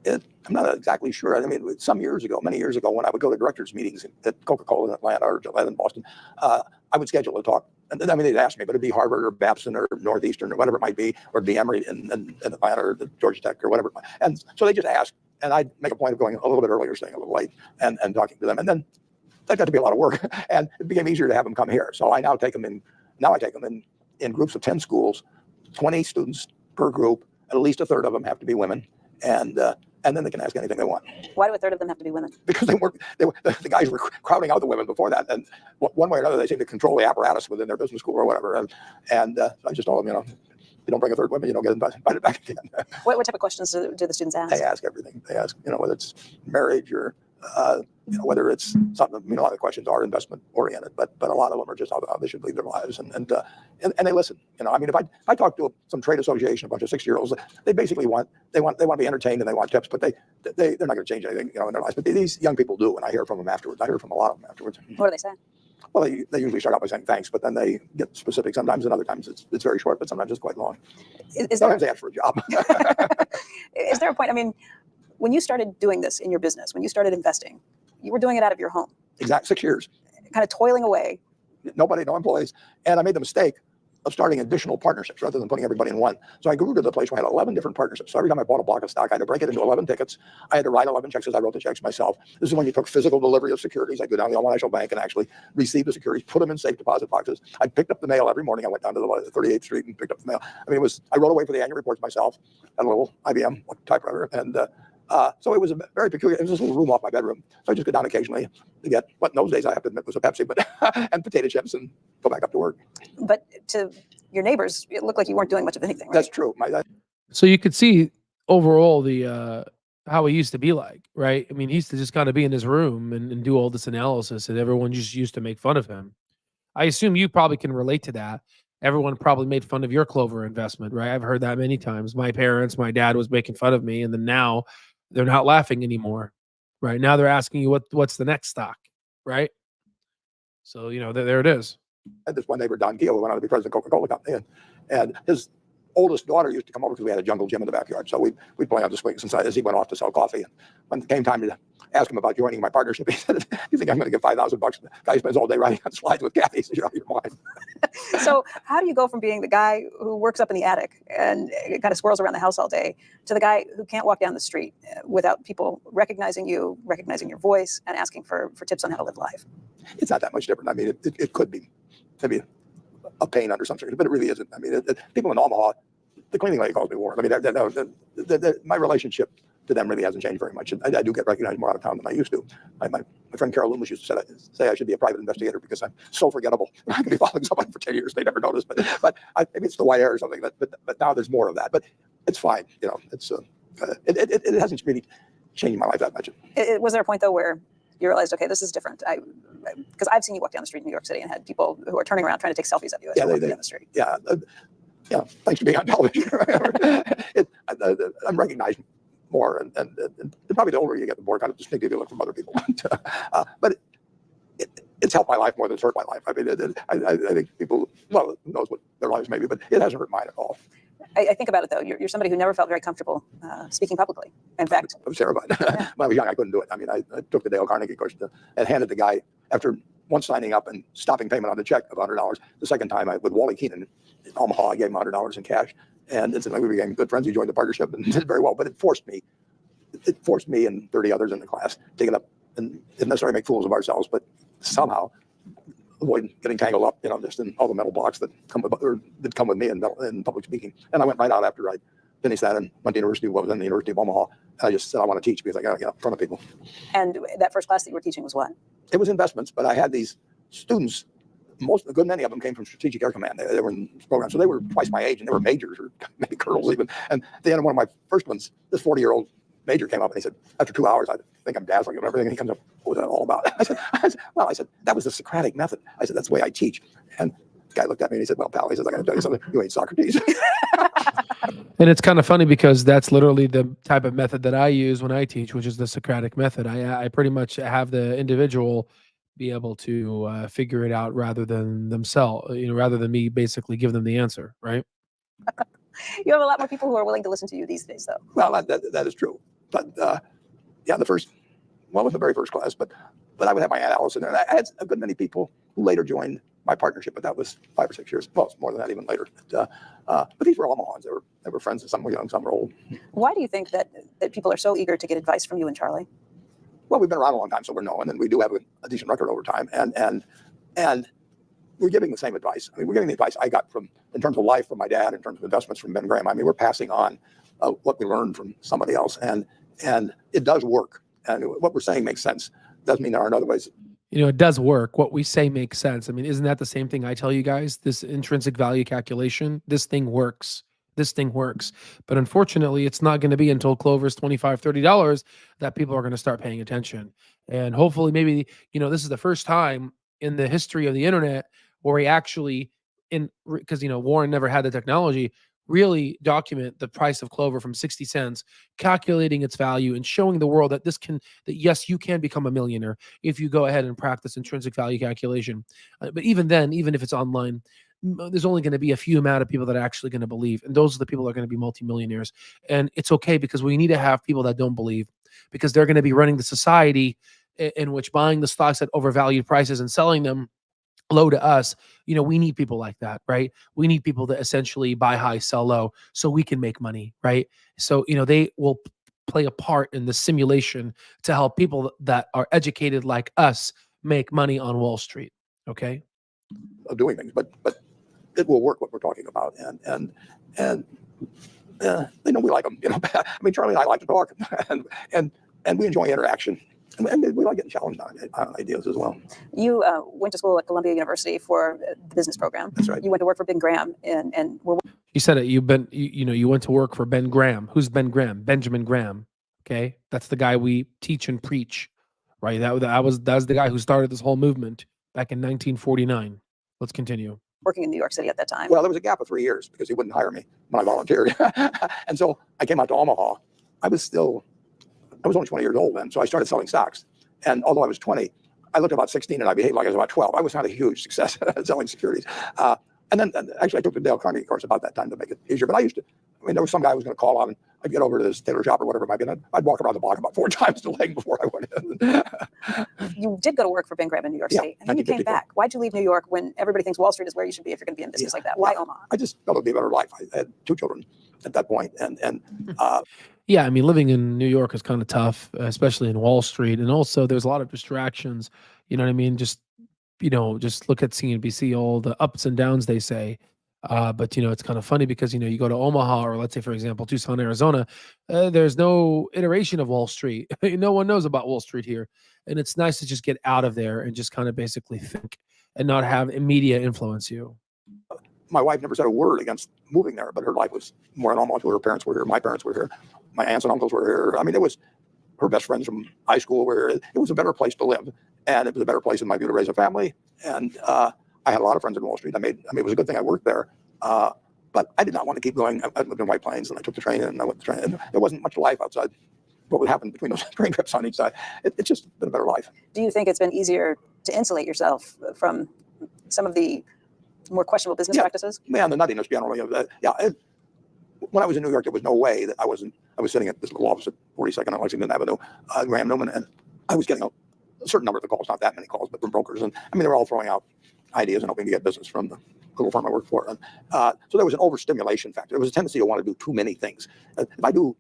I'm not exactly sure. I mean, many years ago, when I would go to directors' meetings at Coca-Cola in Atlanta or Gillette in Boston, I would schedule a talk. And they'd ask me, but it'd be Harvard or Babson or Northeastern or whatever it might be, or it'd be Emory in Atlanta or Georgia Tech or whatever. And so they just ask, and I'd make a point of going a little bit earlier, staying a little late, and talking to them. And then that got to be a lot of work, and it became easier to have them come here. So I now take them in. Now I take them in groups of 10 schools, 20 students per group. At least a third of them have to be women, and then they can ask anything they want. Why do a third of them have to be women? Because the guys were crowding out the women before that, and one way or another, they seem to control the apparatus within their business school or whatever. And I just told them, if you don't bring a third woman, you don't get invited back again. What type of questions do the students ask? They ask everything. They ask, whether it's marriage or whether it's something. A lot of the questions are investment oriented, but a lot of them are just how they should lead their lives, and they listen. If I talk to some trade association, a bunch of 60-year-olds, they basically want to be entertained and they want tips, but they're not going to change anything in their lives. But these young people do, and I hear from them afterwards. I hear from a lot of them afterwards. What do they say? Well, they usually start out by saying thanks, but then they get specific sometimes, and other times it's very short, but sometimes it's quite long. Sometimes they ask for a job. Is there a point? When you started doing this in your business, when you started investing, you were doing it out of your home. Exact 6 years. Kind of toiling away. No employees. And I made the mistake of starting additional partnerships rather than putting everybody in one. So I grew to the place where I had 11 different partnerships. So every time I bought a block of stock, I had to break it into 11 tickets. I had to write 11 checks as I wrote the checks myself. This is when you took physical delivery of securities. I'd go down to the Omaha National Bank and actually receive the securities, put them in safe deposit boxes. I picked up the mail every morning. I went down to the 38th Street and picked up the mail. I wrote away for the annual reports myself at a little IBM typewriter. And so it was a very peculiar. It was this little room off my bedroom. So I just go down occasionally to get what in those days I have to admit was a Pepsi, but and potato chips, and go back up to work. But to your neighbors, it looked like you weren't doing much of anything. Right? That's true. So you could see overall the how he used to be like, right? He used to just kind of be in his room and do all this analysis, and everyone just used to make fun of him. I assume you probably can relate to that. Everyone probably made fun of your Clover investment, right? I've heard that many times. My dad was making fun of me, and then now they're not laughing anymore, right? Now they're asking you what's the next stock, right? So, there it is. I had this one neighbor, Don Gio, who went on to be president of the Coca-Cola Company, and his oldest daughter used to come over because we had a jungle gym in the backyard. So we'd play on the swings inside as he went off to sell coffee. And when it came time to ask him about joining my partnership, he said, "You think I'm going to get $5,000? The guy spends all day riding on slides with Kathy." He said, "You're out of your mind." So how do you go from being the guy who works up in the attic and kind of squirrels around the house all day to the guy who can't walk down the street without people recognizing you, recognizing your voice, and asking for tips on how to live life? It's not that much different. It could be maybe a pain under some circumstances, but it really isn't. People in Omaha, the cleaning lady calls me Warren. My relationship to them really hasn't changed very much. I do get recognized more out of town than I used to. My friend Carol Loomis used to say I should be a private investigator because I'm so forgettable. I could be following somebody for 10 years, they never notice. But maybe it's the white hair or something. But now there's more of that. But it's fine. It hasn't really changed my life that much. Was there a point though where You realized, okay, this is different. Because I've seen you walk down the street in New York City and had people who are turning around trying to take selfies of you as you're walking down the street. Yeah. Yeah, thanks for being on television. I'm recognized more, and probably the older you get, the more kind of distinctive you look from other people. But it's helped my life more than it's hurt my life. I mean, I think people, well, who knows what their lives may be, but it hasn't hurt mine at all. I think about it, though. You're somebody who never felt very comfortable speaking publicly. In fact, I was terrified. When I was young, I couldn't do it. I mean, I took the Dale Carnegie course and handed the guy, after once signing up and stopping payment on the check of $100, the second time with Wally Keenan in Omaha, I gave him $100 in cash. And it's like we became good friends. He joined the partnership and did very well. But it forced me and 30 others in the class to get up and didn't necessarily make fools of ourselves, but somehow avoid getting tangled up, just in all the mental blocks that come with me in public speaking. And I went right out after I finished that and went to University of Omaha. And I just said, I want to teach because I got to get up in front of people. And that first class that you were teaching was what? It was investments, but I had these students, a good many of them came from Strategic Air Command. They were in programs, so they were twice my age, and they were majors or maybe colonels even. And at the end of one of my first ones, this 40-year-old major came up and he said, after 2 hours, I think I'm dazzling him and everything. And he comes up, what was that all about? I said, that was the Socratic method. I said, that's the way I teach. And the guy looked at me and he said, well, pal, he says, I got to tell you something. You ain't Socrates. And it's kind of funny because that's literally the type of method that I use when I teach, which is the Socratic method. I pretty much have the individual be able to figure it out rather than themselves, rather than me basically give them the answer, right? You have a lot more people who are willing to listen to you these days, though. Well, that is true. But yeah, the very first class, but I would have my Aunt Alice in there. And I had a good many people who later joined my partnership, but that was 5 or 6 years. Well, it's more than that even later. But these were all Omahans. They were friends, and some were young, some were old. Why do you think that people are so eager to get advice from you and Charlie? Well, we've been around a long time, so we're known, and we do have a decent record over time. And we're giving the same advice. I mean, we're giving the advice I got in terms of life from my dad, in terms of investments from Ben Graham. I mean, we're passing on what we learned from somebody else, and it does work. And what we're saying makes sense. Doesn't mean there aren't other ways. It does work. What we say makes sense. I mean, isn't that the same thing I tell you guys? This intrinsic value calculation, this thing works. This thing works. But unfortunately, it's not going to be until Clover's $25, $30 that people are going to start paying attention. And hopefully, maybe, this is the first time in the history of the internet where we actually, because, Warren never had the technology, really document the price of Clover from 60 cents, calculating its value and showing the world that yes, you can become a millionaire if you go ahead and practice intrinsic value calculation. But even then, even if it's online, there's only going to be a few amount of people that are actually going to believe. And those are the people that are going to be multimillionaires. And it's okay because we need to have people that don't believe, because they're going to be running the society in which buying the stocks at overvalued prices and selling them low to us. We need people like that, right? We need people that essentially buy high, sell low so we can make money, right? So, they will play a part in the simulation to help people that are educated like us make money on Wall Street. Okay. Of doing things, but it will work what we're talking about. And they know we like them, I mean, Charlie and I like to talk and we enjoy interaction. And we like getting challenged on ideas as well. You went to school at Columbia University for the business program. That's right. You went to work for Ben Graham, and you said it. You went to work for Ben Graham. Who's Ben Graham? Benjamin Graham. Okay, that's the guy we teach and preach, right? That was the guy who started this whole movement back in 1949. Let's continue. Working in New York City at that time. Well, there was a gap of 3 years because he wouldn't hire me when I volunteered, and so I came out to Omaha. I was only 20 years old then, so I started selling stocks. And although I was 20, I looked about 16 and I behaved like I was about 12. I was not a huge success at selling securities. And then actually I took the Dale Carnegie course about that time to make it easier. But there was some guy who was going to call on and I'd get over to this tailor shop or whatever it might be. And I'd walk around the block about 4 times the leg before I went in. You did go to work for Ben Graham in New York City, and then you came back. Why'd you leave New York when everybody thinks Wall Street is where you should be if you're going to be in business like that? Why Omaha? I just felt it would be a better life. I had 2 children at that point, yeah, I mean, living in New York is kind of tough, especially in Wall Street, and also there's a lot of distractions. You know what I mean? Just look at CNBC, all the ups and downs they say. But it's kind of funny because you go to Omaha, or let's say, for example, Tucson, Arizona. There's no iteration of Wall Street. No one knows about Wall Street here, and it's nice to just get out of there and just kind of basically think and not have media influence you. My wife never said a word against moving there, but her life was more in Omaha. Her parents were here. My parents were here. My aunts and uncles were here. I mean, her best friends from high school where it was a better place to live. And it was a better place in my view to raise a family. And I had a lot of friends in Wall Street. I mean, it was a good thing I worked there. But I did not want to keep going. I lived in White Plains, and I took the train, and I went to the train. And there wasn't much life outside what would happen between those train trips on each side. It's just been a better life. Do you think it's been easier to insulate yourself from some of the more questionable business practices? Yeah, and the nuttiness generally of that. When I was in New York, there was no way that I was sitting at this little office at 42nd and Lexington Avenue, Graham Newman, and I was getting a certain number of the calls, not that many calls, but from brokers. And I mean, they were all throwing out ideas and hoping to get business from the little firm I worked for. And so there was an overstimulation factor. There was a tendency to want to do too many things. If I do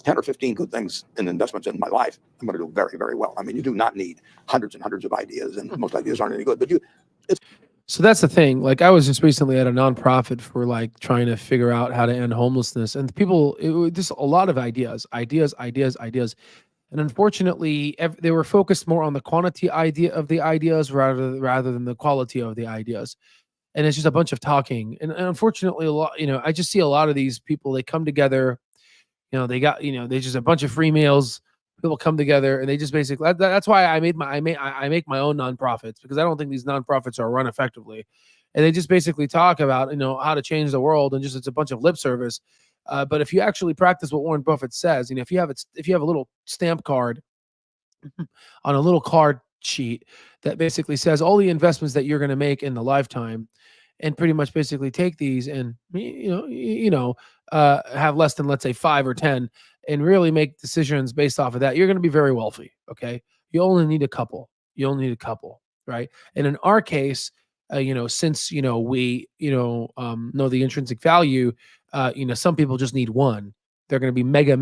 10 or 15 good things in investments in my life, I'm going to do very, very well. I mean, you do not need hundreds and hundreds of ideas, and most ideas aren't any good. But So that's the thing. Like, I was just recently at a nonprofit for like trying to figure out how to end homelessness, and people, it was just a lot of ideas. And unfortunately, they were focused more on the quantity of the ideas rather than the quality of the ideas. And it's just a bunch of talking. And unfortunately, a lot, I just see a lot of these people, they come together, they got, they just a bunch of free meals. People come together and they just basically, that's why I make my own nonprofits, because I don't think these nonprofits are run effectively. And they just basically talk about, how to change the world, and just, it's a bunch of lip service. But if you actually practice what Warren Buffett says, if you have a little stamp card on a little card sheet that basically says all the investments that you're going to make in the lifetime, and pretty much basically take these and have less than, let's say, 5 or 10, and really make decisions based off of that, you're going to be very wealthy. Okay, you only need a couple. Right? And in our case, since we know the intrinsic value, some people just need one. They're going to be mega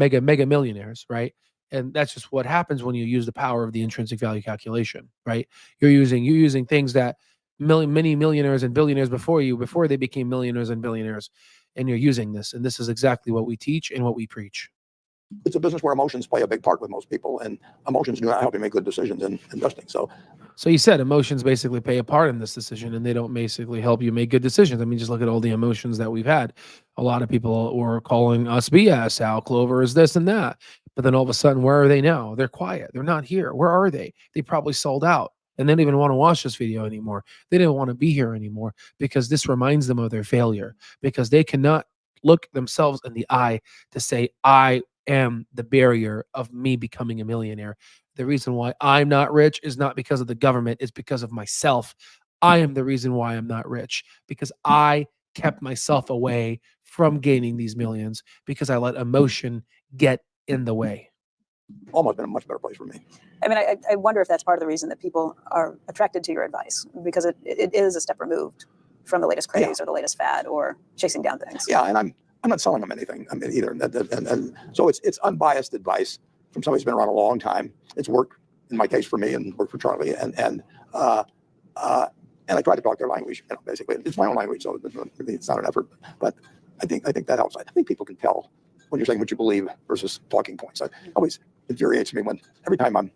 millionaires, right? And that's just what happens when you use the power of the intrinsic value calculation, right? You're using things that many millionaires and billionaires before they became millionaires and billionaires, and you're using this. And this is exactly what we teach and what we preach. It's a business where emotions play a big part with most people, and emotions do not help you make good decisions in investing. So you said emotions basically play a part in this decision, and they don't basically help you make good decisions. I mean, just look at all the emotions that we've had. A lot of people were calling us BS, how Clover is this and that. But then all of a sudden, where are they now? They're quiet. They're not here. Where are they? They probably sold out, and they didn't even want to watch this video anymore. They didn't want to be here anymore, because this reminds them of their failure, because they cannot look themselves in the eye to say, I am the barrier of me becoming a millionaire. The reason why I'm not rich is not because of the government, it's because of myself. I am the reason why I'm not rich, because I kept myself away from gaining these millions, because I let emotion get in the way. Almost been a much better place for me. I mean, I wonder if that's part of the reason that people are attracted to your advice, because it is a step removed from the latest craze or the latest fad or chasing down things. Yeah, and I'm not selling them anything. I mean, either. And so it's unbiased advice from somebody who's been around a long time. It's worked in my case for me, and worked for Charlie. And I try to talk their language. Basically, it's my own language, so it's not an effort. But I think that helps. I think people can tell when you're saying what you believe versus talking points. It always infuriates me when every time I'm,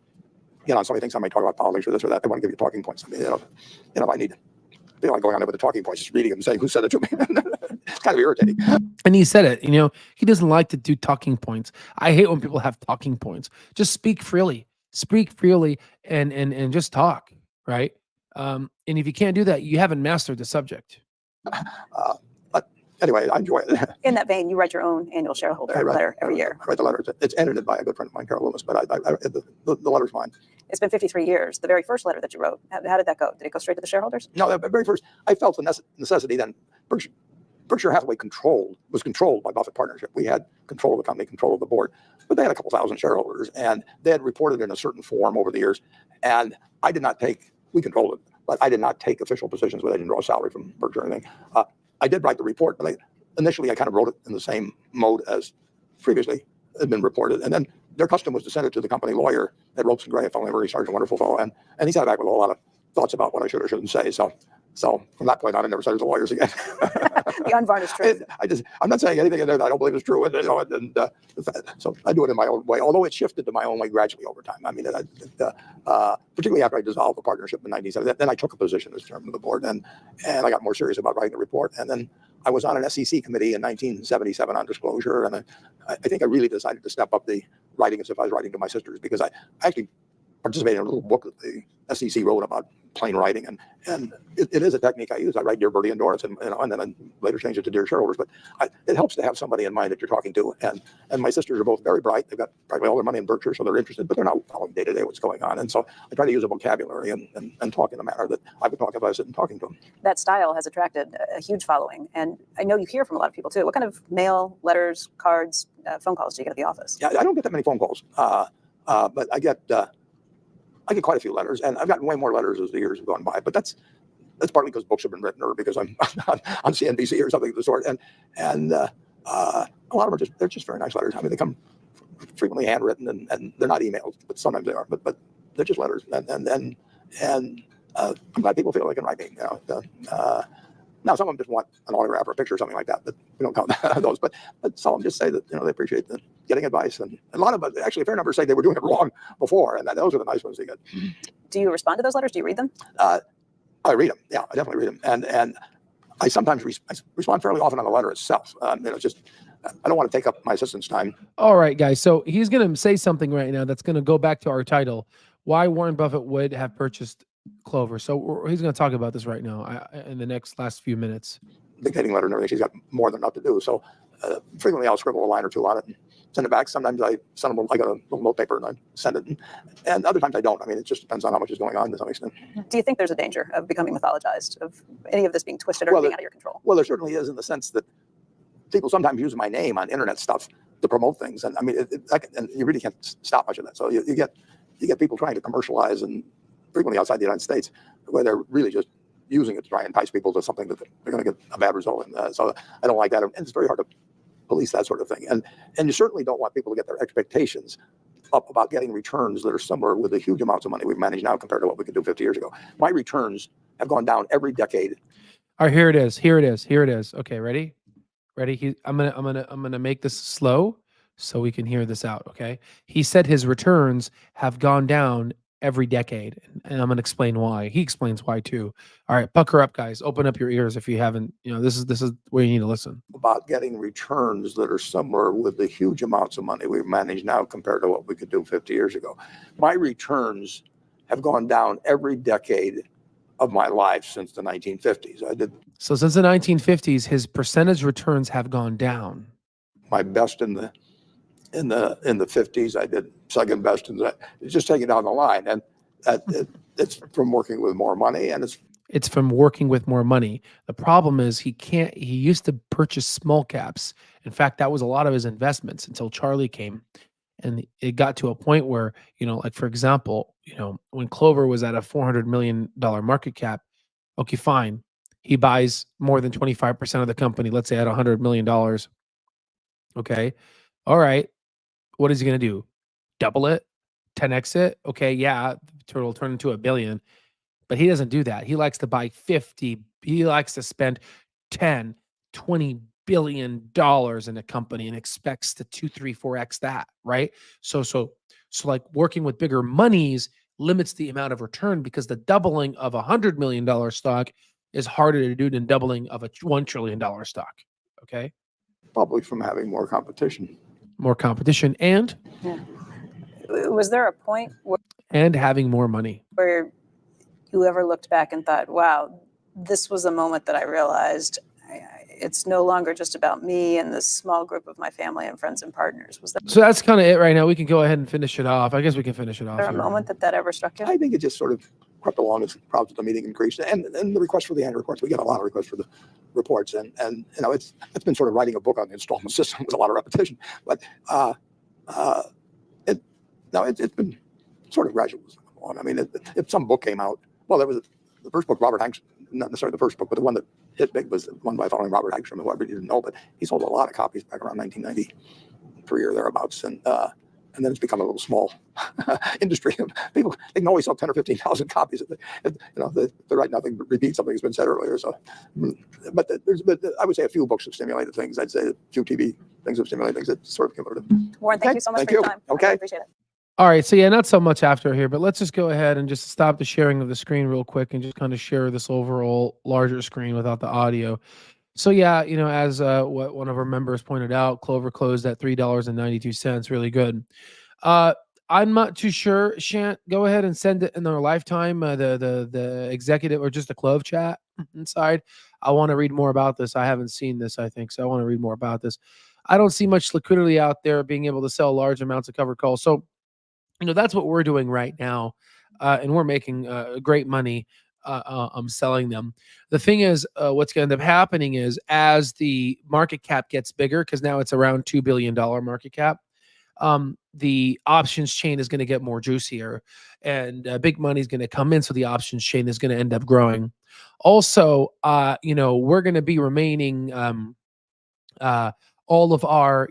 somebody thinks I might talk about politics or this or that, they want to give you talking points. I mean, I need to feel like going on there with the talking points, just reading them and saying who said it to me. It's kind of irritating. And he said it, he doesn't like to do talking points. I hate when people have talking points. Just speak freely and just talk, right? And if you can't do that, you haven't mastered the subject. But anyway, I enjoy it. In that vein, you write your own annual shareholder letter every year. I write the letter. It's edited by a good friend of mine, Carol Loomis, but the letter's mine. It's been 53 years. The very first letter that you wrote, how did that go? Did it go straight to the shareholders? No, the very first, I felt the necessity then. Berkshire Hathaway was controlled by Buffett Partnership. We had control of the company, control of the board, but they had a couple thousand shareholders, and they had reported in a certain form over the years. And we controlled it, but I did not take official positions where they didn't draw a salary from Berkshire or anything. I did write the report, but initially I kind of wrote it in the same mode as previously had been reported. And then their custom was to send it to the company lawyer at Ropes and Gray, a fellow named Ray Sargent, a wonderful fellow. And he sat back with a lot of thoughts about what I should or shouldn't say. So from that point on, I never said it to lawyers again. The unvarnished truth. I'm not saying anything in there that I don't believe is true. So I do it in my own way, although it shifted to my own way gradually over time. I mean, particularly after I dissolved the partnership in 1970, then I took a position as chairman of the board, and I got more serious about writing the report. And then I was on an SEC committee in 1977 on disclosure, and I think I really decided to step up the writing as if I was writing to my sisters, because I actually participated in a little book that the SEC wrote about plain writing, and it is a technique I use. I write Dear Bertie and Doris, and then I later changed it to Dear Shareholders. But it helps to have somebody in mind that you're talking to. And my sisters are both very bright. They've got probably all their money in Berkshire, so they're interested, but they're not following day to day what's going on. And so I try to use a vocabulary and talk in a manner that I would talk if I was sitting talking to them. That style has attracted a huge following, and I know you hear from a lot of people too. What kind of mail, letters, cards, phone calls do you get at the office? Yeah, I don't get that many phone calls, but I get quite a few letters, and I've gotten way more letters as the years have gone by. But that's partly because books have been written, or because I'm on CNBC or something of the sort. And a lot of them they're just very nice letters. I mean, they come frequently handwritten, and they're not emails, but sometimes they are. But they're just letters, and I'm glad people feel they can write me. Now, some of them just want an autograph or a picture or something like that, but we don't count those. But some of them just say that, they appreciate getting advice. And a lot of actually a fair number say they were doing it wrong before, and those are the nice ones to get. Do you respond to those letters? Do you read them? I read them. Yeah, I definitely read them. And I sometimes respond fairly often on the letter itself. It's just, I don't want to take up my assistant's time. All right, guys. So he's going to say something right now that's going to go back to our title, why Warren Buffett would have purchased Clover. So he's going to talk about this right now in the last few minutes. Dictating letter and everything, she's got more than enough to do. So frequently I'll scribble a line or two on it and send it back. Sometimes I send them like a little note paper and I send it. And other times I don't. I mean, it just depends on how much is going on to some extent. Do you think there's a danger of becoming mythologized, of any of this being twisted or being out of your control? Well, there certainly is, in the sense that people sometimes use my name on internet stuff to promote things. And I mean, and you really can't stop much of that. So you get people trying to commercialize, and frequently outside the United States, where they're really just using it to try and entice people to something that they're going to get a bad result in. So I don't like that. And it's very hard to police that sort of thing. And you certainly don't want people to get their expectations up about getting returns that are similar with the huge amounts of money we've managed now compared to what we could do 50 years ago. My returns have gone down every decade. All right, here it is. Okay, ready? I'm gonna make this slow so we can hear this out. Okay. He said his returns have gone down every decade, and I'm going to explain why. He explains why too. All right, pucker up, guys. Open up your ears if you haven't. This is where you need to listen. About getting returns that are similar with the huge amounts of money we've managed now compared to what we could do 50 years ago. My returns have gone down every decade of my life since the 1950s. So since the 1950s, his percentage returns have gone down. My best in the 50s, I did second best in that. It's just taking down the line, and it's from working with more money, and it's from working with more money. The problem is he used to purchase small caps. In fact, that was a lot of his investments until Charlie came, and it got to a point where, like for example, when Clover was at a $400 million market cap, okay, fine. He buys more than 25% of the company, let's say at $100 million. Okay. All right. What is he going to do? Double it? 10x it? Okay, yeah, it'll turn into $1 billion. But he doesn't do that. He likes to buy 50. He likes to spend 10, $20 billion in a company and expects to 2, 3, 4x that, right? So like working with bigger monies limits the amount of return, because the doubling of $100 million stock is harder to do than doubling of a $1 trillion stock. Okay. Probably from having more competition. More competition and was there a point and having more money where you ever looked back and thought, wow, this was the moment that I realized it's no longer just about me and this small group of my family and friends and partners? Was that so? That's kind of it right now. We can go ahead and finish it off. I guess we can finish it off. Was there a moment that ever struck you? I think it just sort of crept along as crowds at the meeting increased, and the request for the annual reports. We get a lot of requests for the reports, and it's been sort of writing a book on the installment system with a lot of repetition. But it's been sort of gradual. I mean, if some book came out, well, there was the first book, Robert Hanks, not necessarily the first book, but the one that hit big was the one by following Robert Hagstrom, who I really didn't know, but he sold a lot of copies back around 1993 or thereabouts, and then it's become a little small industry. People, they can always sell 10 or 15,000 copies. They write nothing but repeat something that's been said earlier. So, but I would say a few books have stimulated things. I'd say a few TV things have stimulated things. It's sort of cumulative. Warren, thank you so much for your time. Okay. I really appreciate it. All right. So yeah, not so much after here, but let's just go ahead and just stop the sharing of the screen real quick and just kind of share this overall larger screen without the audio. So yeah, as what one of our members pointed out, Clover closed at $3.92. Really good. I'm not too sure. Shant, go ahead and send it in our lifetime, the executive or just the CLOV chat inside. I want to read more about this. I haven't seen this, I think, so I want to read more about this. I don't see much liquidity out there being able to sell large amounts of covered calls. So, that's what we're doing right now, and we're making great money selling them. The thing is, what's going to end up happening is as the market cap gets bigger, because now it's around $2 billion market cap, the options chain is going to get more juicier, and big money is going to come in. So the options chain is going to end up growing. Also, we're going to be remaining all of our,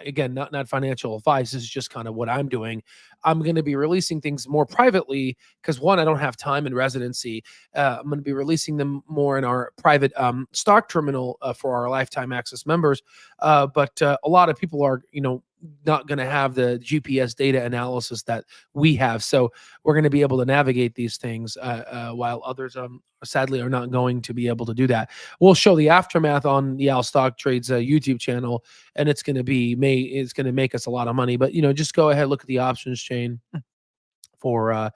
again, not financial advice. This is just kind of what I'm doing. I'm going to be releasing things more privately because, one, I don't have time in residency. I'm going to be releasing them more in our private stock terminal for our lifetime access members. But a lot of people are, not going to have the GPS data analysis that we have. So we're going to be able to navigate these things while others sadly are not going to be able to do that. We'll show the aftermath on the Al Stock Trades YouTube channel, and it's going to make us a lot of money. But just go ahead, look at the options chain for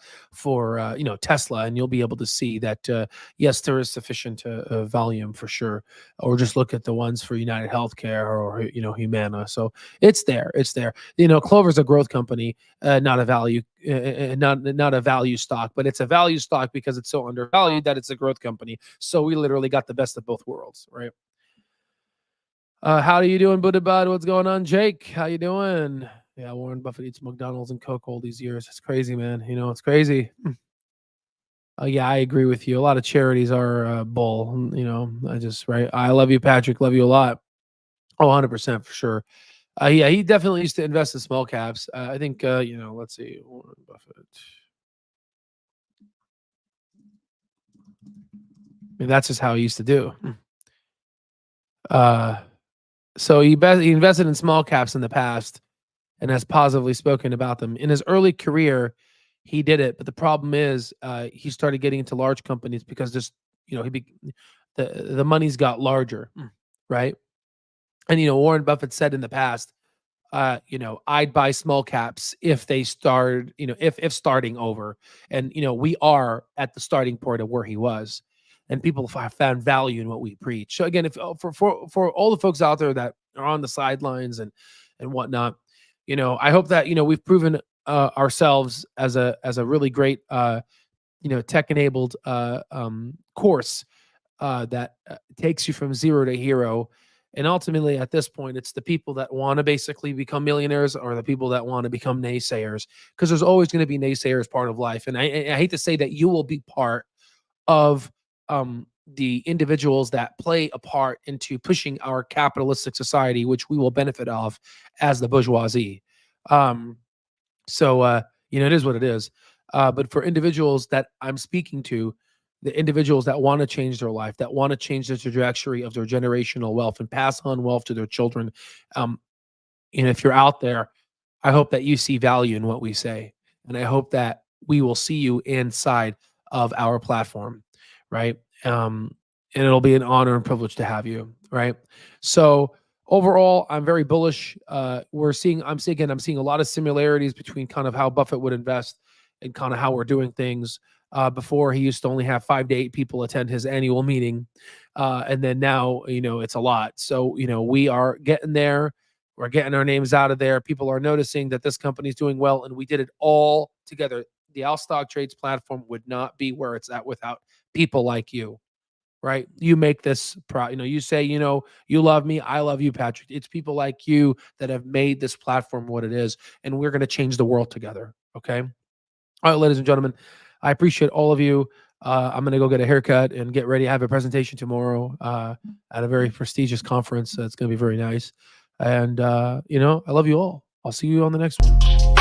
Tesla, and you'll be able to see that yes, there is sufficient volume for sure. Or just look at the ones for United Healthcare or Humana. So it's there. Clover's a growth company, not a value, not a value stock, but it's a value stock because it's so undervalued that it's a growth company. So we literally got the best of both worlds, right? How are you doing, Buddha Bud? What's going on, Jake? How you doing? Yeah, Warren Buffett eats McDonald's and Coke all these years. It's crazy, man. It's crazy. Yeah, I agree with you. A lot of charities are bull. Right. I love you, Patrick. Love you a lot. Oh, 100% for sure. Yeah, he definitely used to invest in small caps. I think, let's see. Warren Buffett. I mean, that's just how he used to do. So he invested in small caps in the past and has positively spoken about them. In his early career, he did it, but the problem is he started getting into large companies because the money's got larger, right? And Warren Buffett said in the past, I'd buy small caps if they start, if starting over, and we are at the starting point of where he was, and people found value in what we preach. So again, if for all the folks out there that are on the sidelines and whatnot, I hope that we've proven ourselves as a really great tech-enabled course that takes you from zero to hero. And ultimately, at this point, it's the people that want to basically become millionaires or the people that want to become naysayers, because there's always going to be naysayers part of life. And I hate to say that you will be part of the individuals that play a part into pushing our capitalistic society, which we will benefit of as the bourgeoisie. So it is what it is. But for individuals that I'm speaking to, the individuals that want to change their life, that want to change the trajectory of their generational wealth and pass on wealth to their children, if you're out there, I hope that you see value in what we say. And I hope that we will see you inside of our platform, right? And it'll be an honor and privilege to have you, right? So overall, I'm very bullish. I'm seeing a lot of similarities between kind of how Buffett would invest and kind of how we're doing things. Before, he used to only have 5 to 8 people attend his annual meeting. And then now, it's a lot. So, we are getting there. We're getting our names out of there. People are noticing that this company is doing well, and we did it all together. The Al Stock Trades platform would not be where it's at without people like you, right? You make this, you say, you love me. I love you, Patrick. It's people like you that have made this platform what it is, and we're going to change the world together. Okay. All right, ladies and gentlemen, I appreciate all of you. I'm going to go get a haircut and get ready. I have a presentation tomorrow at a very prestigious conference. It's going to be very nice. And, I love you all. I'll see you on the next one.